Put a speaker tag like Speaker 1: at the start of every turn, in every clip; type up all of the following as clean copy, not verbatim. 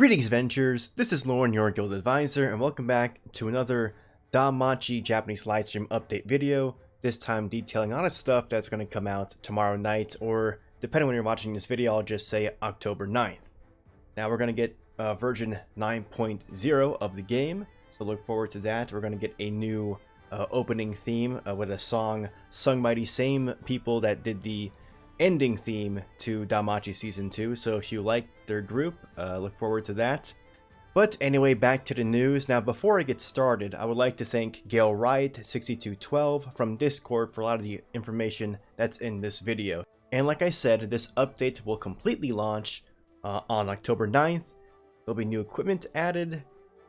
Speaker 1: Greetings, Ventures. This is Lauren, your guild advisor, and welcome back to another DanMemo Japanese livestream update video. This time detailing a lot of stuff that's going to come out tomorrow night, or depending on when you're watching this video, I'll just say October 9th. Now we're going to get version 9.0 of the game, so look forward to that. We're going to get a new opening theme with a song sung by the same people that did the ending theme to DanMemo Season 2, so if you like their group, look forward to that. But anyway, back to the news. Now, before I get started, I would like to thank Gail Wright 6212 from Discord for a lot of the information that's in this video. And like I said, this update will completely launch on October 9th. There'll be new equipment added.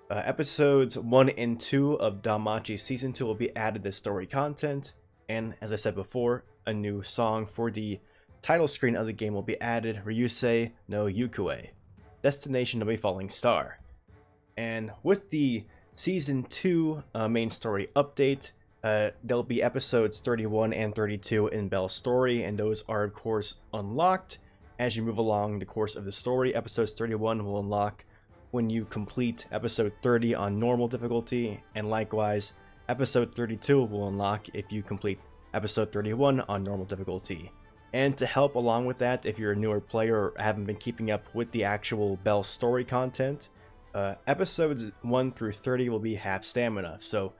Speaker 1: Episodes 1 and 2 of DanMemo Season 2 will be added as story content. And as I said before, a new song for the title screen of the game will be added, Ryusei no Yukue, Destination of a Falling Star. And with the Season 2 main story update, there'll be episodes 31 and 32 in Bell's story, and those are of course unlocked as you move along the course of the story. Episodes 31 will unlock when you complete episode 30 on normal difficulty, and likewise episode 32 will unlock if you complete episode 31 on normal difficulty. And to help along with that, if you're a newer player or haven't been keeping up with the actual Bell story content, episodes 1 through 30 will be half stamina, so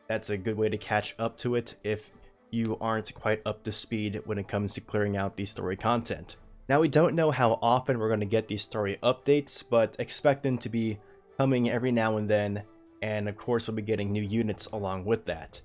Speaker 1: that's a good way to catch up to it if you aren't quite up to speed when it comes to clearing out the story content. Now, we don't know how often we're going to get these story updates, but expect them to be coming every now and then, and of course we'll be getting new units along with that.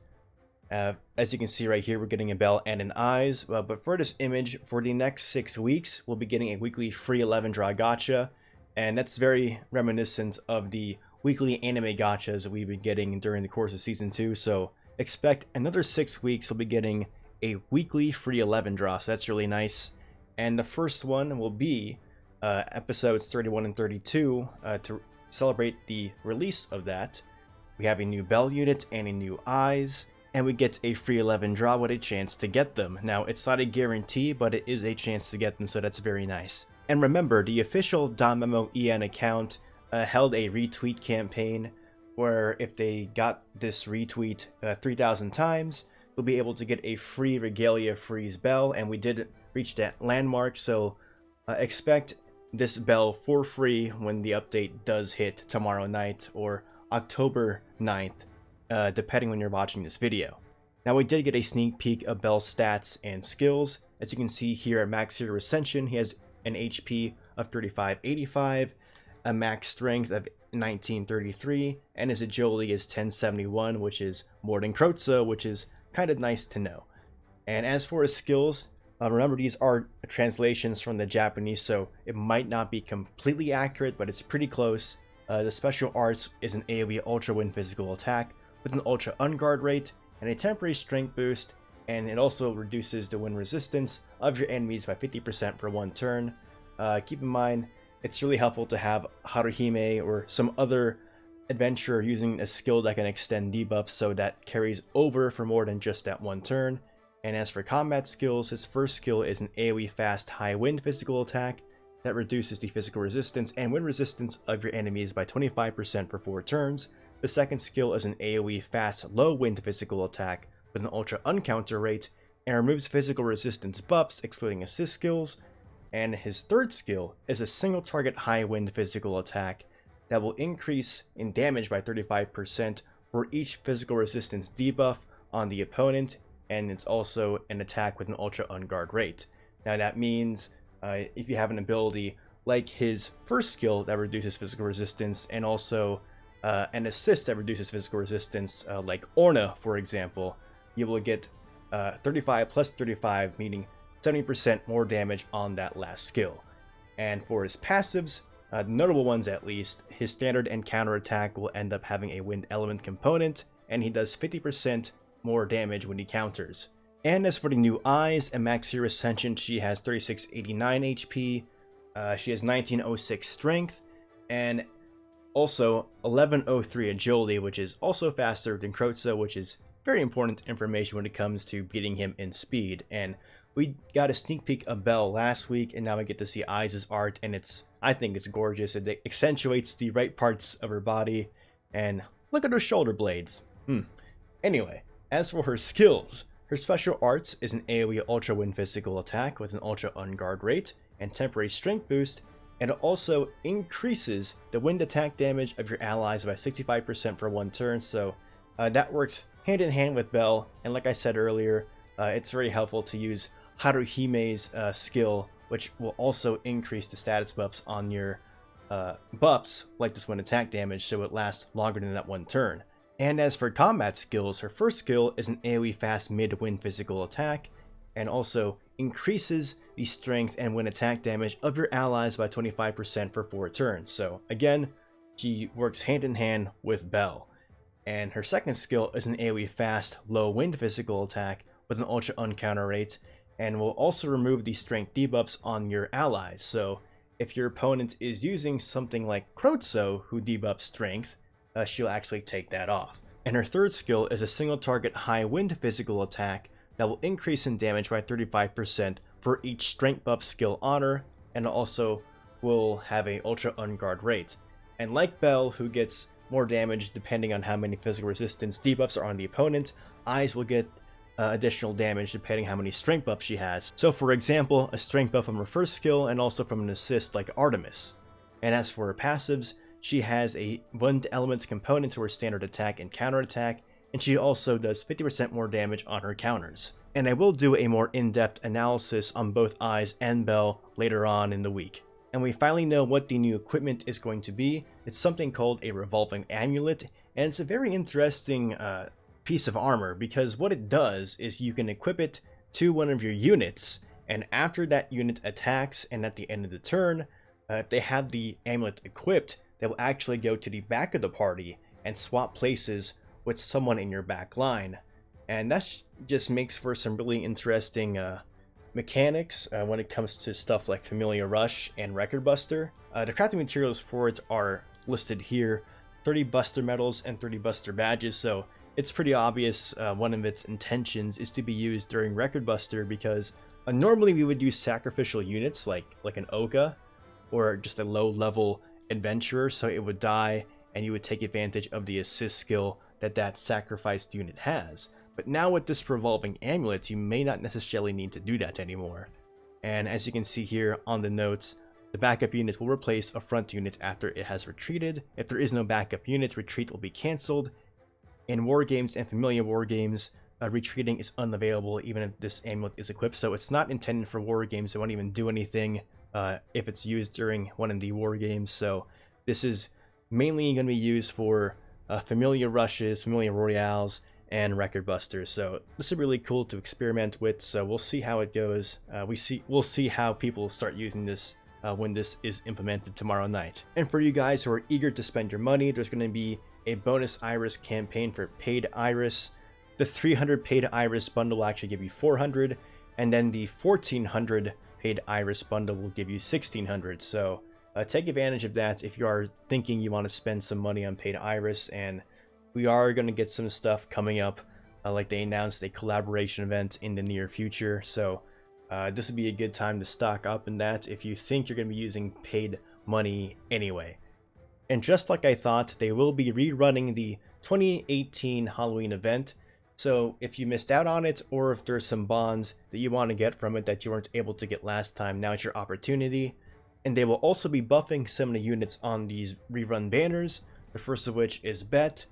Speaker 1: As you can see right here, we're getting a Bell and an Ais, but for this image, for the next 6 weeks, we'll be getting a weekly free 11 draw gacha, and that's very reminiscent of the weekly anime gachas we've been getting during the course of Season 2, so expect another 6 weeks we'll be getting a weekly free 11 draw, so that's really nice. And the first one will be episodes 31 and 32 to celebrate the release of that. We have a new Bell unit and a new Ais, and we get a free 11 draw with a chance to get them. Now, it's not a guarantee, but it is a chance to get them, so that's very nice. And remember, the official DanMemo EN account held a retweet campaign where if they got this retweet 3,000 times, we'll be able to get a free Regalia Freeze Bell, and we did reach that landmark, so expect this Bell for free when the update does hit tomorrow night or October 9th. Depending when you're watching this video. Now, we did get a sneak peek of Bell's stats and skills. As you can see here at Max Hero Ascension, he has an HP of 3585, a max strength of 1933, and his agility is 1071, which is more than Kroza, which is kind of nice to know. And as for his skills, remember these are translations from the Japanese, so it might not be completely accurate, but it's pretty close. The special arts is an AoE Ultra Wind physical attack with an Ultra Unguard rate and a temporary strength boost, and it also reduces the wind resistance of your enemies by 50% for 1 turn. Keep in mind, it's really helpful to have Haruhime or some other adventurer using a skill that can extend debuffs, so that carries over for more than just that 1 turn. And as for combat skills, his first skill is an AoE fast high wind physical attack that reduces the physical resistance and wind resistance of your enemies by 25% for 4 turns. The second skill is an AoE fast low wind physical attack with an ultra uncounter rate and removes physical resistance buffs excluding assist skills. And his third skill is a single target high wind physical attack that will increase in damage by 35% for each physical resistance debuff on the opponent, and it's also an attack with an ultra unguard rate. Now that means if you have an ability like his first skill that reduces physical resistance, and also an assist that reduces physical resistance, like Orna, for example, you will get 35 plus 35, meaning 70% more damage on that last skill. And for his passives, notable ones at least, his standard and counter attack will end up having a wind element component, and he does 50% more damage when he counters. And as for the new Ais and Max Hero Ascension, she has 3689 HP, she has 1906 strength, and also 1103 agility, which is also faster than Kroza, which is very important information when it comes to beating him in speed. And we got a sneak peek of Bell last week, and now we get to see Ais' art, and I think it's gorgeous. It accentuates the right parts of her body, and look at her shoulder blades. Anyway, as for her skills, her special arts is an AoE Ultra Wind physical attack with an Ultra Unguard rate and temporary strength boost, and it also increases the wind attack damage of your allies by 65% for 1 turn, so that works hand in hand with Bell, and like I said earlier, it's very helpful to use Haruhime's skill, which will also increase the status buffs on your buffs, like this wind attack damage, so it lasts longer than that 1 turn. And as for combat skills, her first skill is an AoE fast mid-wind physical attack, and also increases the strength and wind attack damage of your allies by 25% for 4 turns. So again, she works hand in hand with Bell. And her second skill is an AoE fast low wind physical attack with an ultra uncounter rate, and will also remove the strength debuffs on your allies. So if your opponent is using something like Krotso, who debuffs strength, she'll actually take that off. And her third skill is a single target high wind physical attack that will increase in damage by 35% for each strength buff skill on her, and also will have a ultra unguard rate. And like Bell, who gets more damage depending on how many physical resistance debuffs are on the opponent, Ais will get additional damage depending how many strength buffs she has. So for example, a strength buff from her first skill and also from an assist like Artemis. And as for her passives, she has a wind elements component to her standard attack and counter attack, and she also does 50% more damage on her counters. And I will do a more in-depth analysis on both Ais and Bell later on in the week. And we finally know what the new equipment is going to be. It's something called a Revolving Amulet, and it's a very interesting piece of armor, because what it does is you can equip it to one of your units, and after that unit attacks and at the end of the turn, if they have the amulet equipped, they will actually go to the back of the party and swap places with someone in your back line. And that just makes for some really interesting mechanics when it comes to stuff like Familiar Rush and Record Buster. The crafting materials for it are listed here: 30 Buster medals and 30 Buster badges, so it's pretty obvious one of its intentions is to be used during Record Buster, because normally we would use sacrificial units like an Oka or just a low level adventurer, so it would die and you would take advantage of the assist skill that sacrificed unit has. But now with this Revolving Amulet, you may not necessarily need to do that anymore. And as you can see here on the notes, the backup unit will replace a front unit after it has retreated. If there is no backup unit, retreat will be cancelled. In war games and familiar war games, retreating is unavailable even if this amulet is equipped, so it's not intended for war games. It won't even do anything if it's used during one of the war games. So this is mainly going to be used for familiar rushes, familiar royales, and record busters. So this is really cool to experiment with, so we'll see how it goes. We'll see how people start using this when this is implemented tomorrow night. And for you guys who are eager to spend your money, there's going to be a bonus Iris campaign for paid Iris. The 300 paid Iris bundle will actually give you 400, and then the 1400 paid Iris bundle will give you 1600. So take advantage of that if you are thinking you want to spend some money on paid Iris. And we are going to get some stuff coming up, like they announced a collaboration event in the near future. So this would be a good time to stock up in that if you think you're going to be using paid money anyway. And just like I thought, they will be rerunning the 2018 Halloween event. So if you missed out on it, or if there's some bonds that you want to get from it that you weren't able to get last time, now it's your opportunity. And they will also be buffing some of the units on these rerun banners. The first of which is Bet.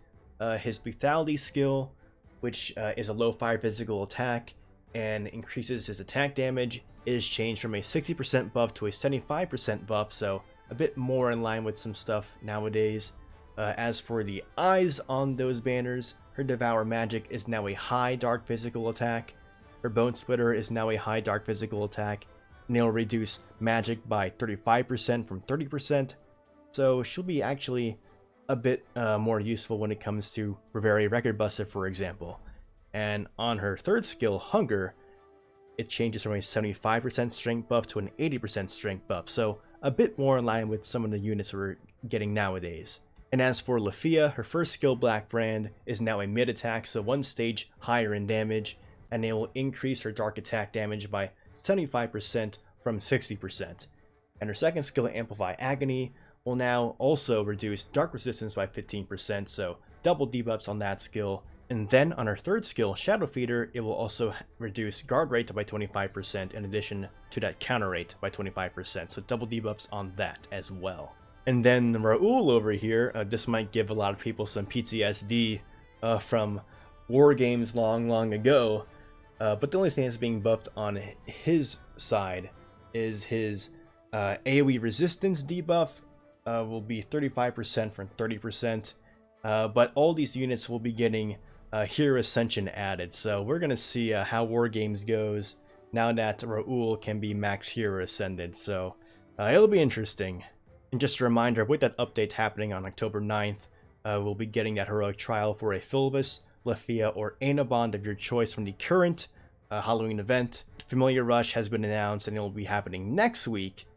Speaker 1: His lethality skill, which is a low fire physical attack and increases his attack damage, is changed from a 60% buff to a 75% buff, so a bit more in line with some stuff nowadays. As for the eyes on those banners, her Devour Magic is now a high dark physical attack. Her Bone Splitter is now a high dark physical attack, and it'll reduce magic by 35% from 30%. So she'll be actually a bit more useful when it comes to Reverie Record Buster, for example. And on her third skill, Hunger, it changes from a 75% strength buff to an 80% strength buff, so a bit more in line with some of the units we're getting nowadays. And as for Lafia, her first skill, Black Brand, is now a mid attack, so one stage higher in damage, and it will increase her dark attack damage by 75% from 60%. And her second skill, Amplify Agony, will now also reduce dark resistance by 15%, so double debuffs on that skill. And then on her third skill, Shadow Feeder, it will also reduce guard rate by 25% in addition to that counter rate by 25%, so double debuffs on that as well. And then Raoul over here, this might give a lot of people some PTSD from war games long ago, but the only thing that's being buffed on his side is his AoE resistance debuff will be 35% from 30%, but all these units will be getting Hero Ascension added, so we're going to see how War Games goes now that Raoul can be max Hero Ascended, so it'll be interesting. And just a reminder, with that update happening on October 9th, we'll be getting that heroic trial for a Philvis, Lafia, or Aina bond of your choice from the current Halloween event. Familiar Rush has been announced and it will be happening next week,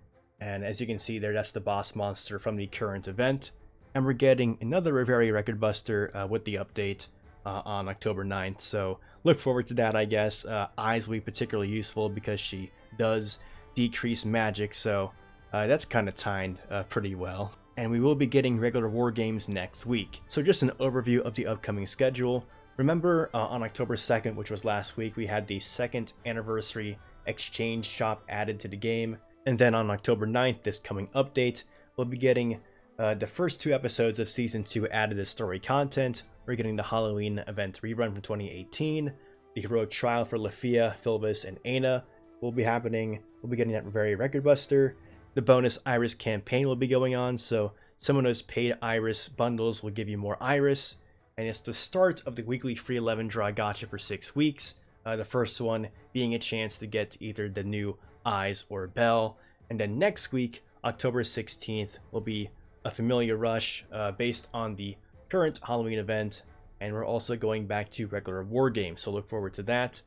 Speaker 1: and as you can see there, that's the boss monster from the current event. And we're getting another very record buster with the update on October 9th, so look forward to that, I guess. Ais will be particularly useful because she does decrease magic, so that's kind of timed pretty well. And we will be getting regular war games next week. So just an overview of the upcoming schedule. Remember on October 2nd, which was last week, we had the 2nd anniversary exchange shop added to the game. And then on October 9th, this coming update, we'll be getting the first 2 episodes of Season 2 added as story content. We're getting the Halloween event rerun from 2018. The heroic trial for Lafia, Philvis, and Aina will be happening. We'll be getting that very record buster. The bonus Iris campaign will be going on, so some of those paid Iris bundles will give you more Iris. And it's the start of the weekly free 11 draw gacha for 6 weeks. The first one being a chance to get either the new Ais or Bell. And then next week, October 16th, will be a Familiar Rush based on the current Halloween event, and we're also going back to regular war games, so look forward to that.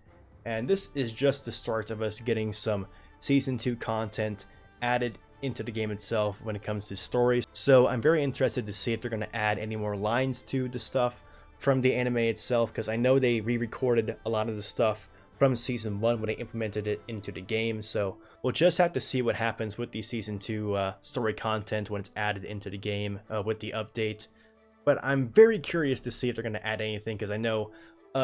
Speaker 1: And this is just the start of us getting some Season 2 content added into the game itself when it comes to stories, so I'm very interested to see if they're going to add any more lines to the stuff from the anime itself, because I know they re-recorded a lot of the stuff from Season 1 when they implemented it into the game, so we'll just have to see what happens with the Season 2 story content when it's added into the game with the update. But I'm very curious to see if they're going to add anything, because I know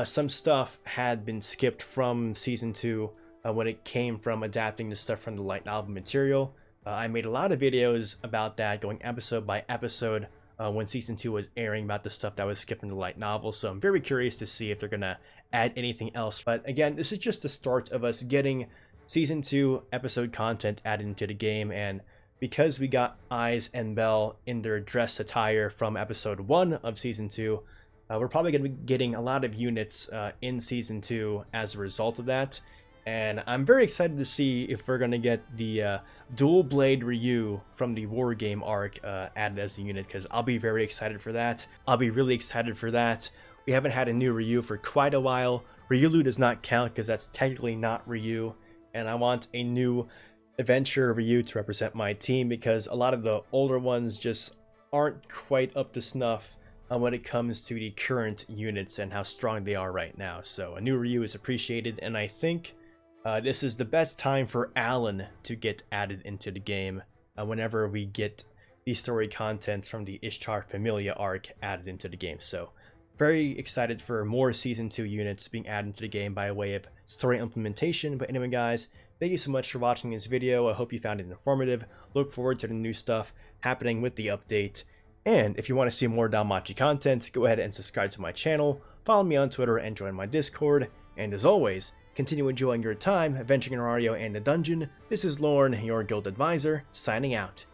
Speaker 1: some stuff had been skipped from Season 2 when it came from adapting the stuff from the light novel material. I made a lot of videos about that, going episode by episode when Season 2 was airing, about the stuff that was skipped from the light novel. So I'm very curious to see if they're going to add anything else. But again, this is just the start of us getting Season 2 episode content added into the game, and because we got Ais and Bell in their dress attire from episode 1 of Season 2, we're probably going to be getting a lot of units in Season 2 as a result of that. And I'm very excited to see if we're going to get the Dual Blade Ryu from the War Game arc added as a unit, because I'll be very excited for that. I'll be really excited for that. We haven't had a new Ryu for quite a while. Ryulu does not count because that's technically not Ryu, and I want a new Adventure Ryu to represent my team, because a lot of the older ones just aren't quite up to snuff when it comes to the current units and how strong they are right now. So a new Ryu is appreciated, and I think this is the best time for Alan to get added into the game whenever we get the story content from the Ishtar Familia arc added into the game. So very excited for more Season 2 units being added into the game by way of story implementation. But anyway guys, thank you so much for watching this video. I hope you found it informative. Look forward to the new stuff happening with the update. And if you want to see more DanMachi content, go ahead and subscribe to my channel, follow me on Twitter, and join my Discord. And as always, continue enjoying your time adventuring in Ario and the dungeon. This is Lorne, your guild advisor, signing out.